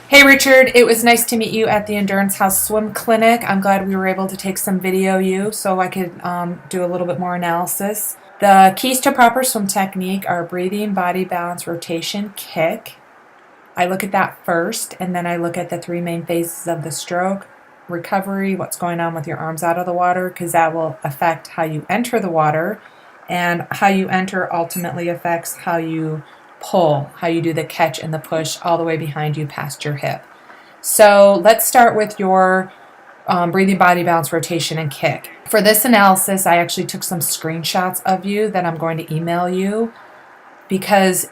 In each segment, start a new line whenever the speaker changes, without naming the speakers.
Hey Richard, it was nice to meet you at the Endurance House Swim Clinic. I'm glad we were able to take some video you so I could do a little bit more analysis. The keys to proper swim technique are breathing, body balance, rotation, kick. I look at that first, and then I look at the three main phases of the stroke: recovery, what's going on with your arms out of the water, because that will affect how you enter the water, and how you enter ultimately affects how you pull, how you do the catch and the push all the way behind you past your hip. So let's start with your breathing, body balance, rotation, and kick. For this analysis, I actually took some screenshots of you that I'm going to email you, because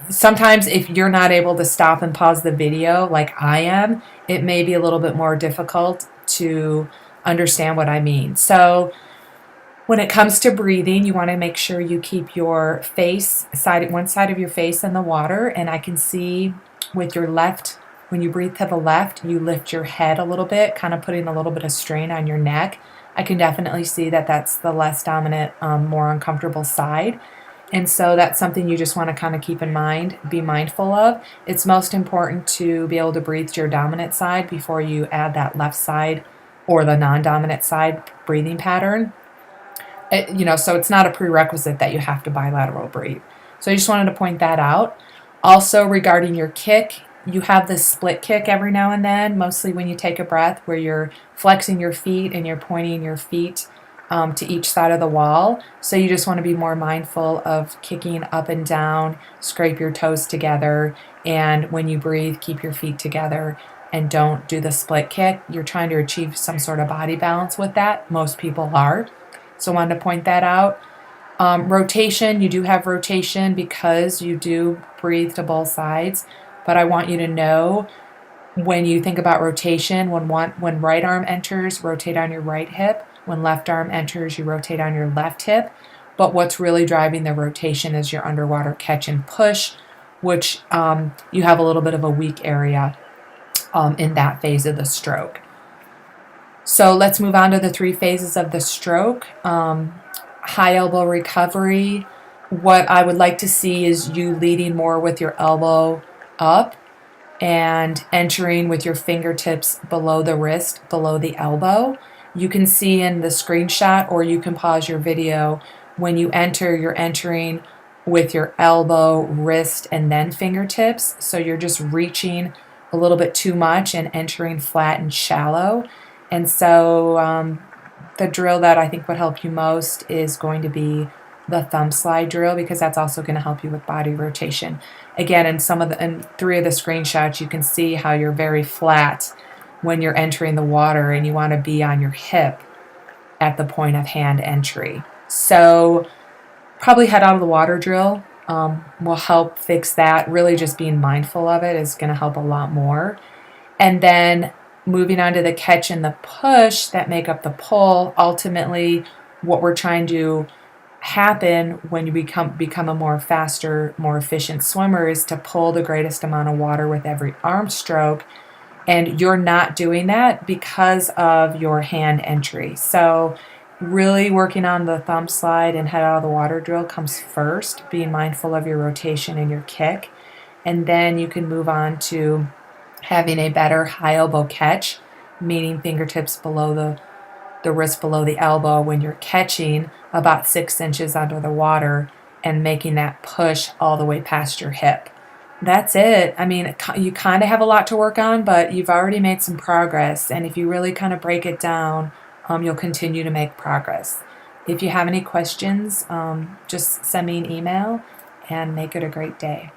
sometimes if you're not able to stop and pause the video like I am, it may be a little bit more difficult to understand what I mean. So when it comes to breathing, you want to make sure you keep your one side of your face in the water, and I can see with your left, when you breathe to the left, you lift your head a little bit, kind of putting a little bit of strain on your neck. I can definitely see that that's the less dominant, more uncomfortable side. And so that's something you just want to kind of keep in mind, be mindful of. It's most important to be able to breathe to your dominant side before you add that left side or the non-dominant side breathing pattern. So it's not a prerequisite that you have to bilateral breathe. So I just wanted to point that out. Also, regarding your kick, you have this split kick every now and then, mostly when you take a breath, where you're flexing your feet and you're pointing your feet to each side of the wall. So you just want to be more mindful of kicking up and down, scrape your toes together, and when you breathe, keep your feet together and don't do the split kick. You're trying to achieve some sort of body balance with that. Most people are. So I wanted to point that out. Rotation, you do have rotation because you do breathe to both sides. But I want you to know, when you think about rotation, when right arm enters, rotate on your right hip. When left arm enters, you rotate on your left hip. But what's really driving the rotation is your underwater catch and push, which you have a little bit of a weak area in that phase of the stroke. So let's move on to the three phases of the stroke. High elbow recovery. What I would like to see is you leading more with your elbow up and entering with your fingertips below the wrist, below the elbow. You can see in the screenshot, or you can pause your video. When you enter, you're entering with your elbow, wrist, and then fingertips. So you're just reaching a little bit too much and entering flat and shallow. And so the drill that I think would help you most is going to be the thumb slide drill, because that's also going to help you with body rotation. Again, in three of the screenshots, you can see how you're very flat when you're entering the water, and you want to be on your hip at the point of hand entry. So probably head out of the water drill will help fix that. Really just being mindful of it is going to help a lot more. And then moving on to the catch and the push that make up the pull. Ultimately, what we're trying to happen when you become a more faster, more efficient swimmer is to pull the greatest amount of water with every arm stroke. And you're not doing that because of your hand entry. So really working on the thumb slide and head out of the water drill comes first, being mindful of your rotation and your kick. And then you can move on to having a better high elbow catch, meaning fingertips below the wrist, below the elbow, when you're catching about 6 inches under the water and making that push all the way past your hip. That's it. I mean, you kind of have a lot to work on, but you've already made some progress. And if you really kind of break it down, you'll continue to make progress. If you have any questions, just send me an email, and make it a great day.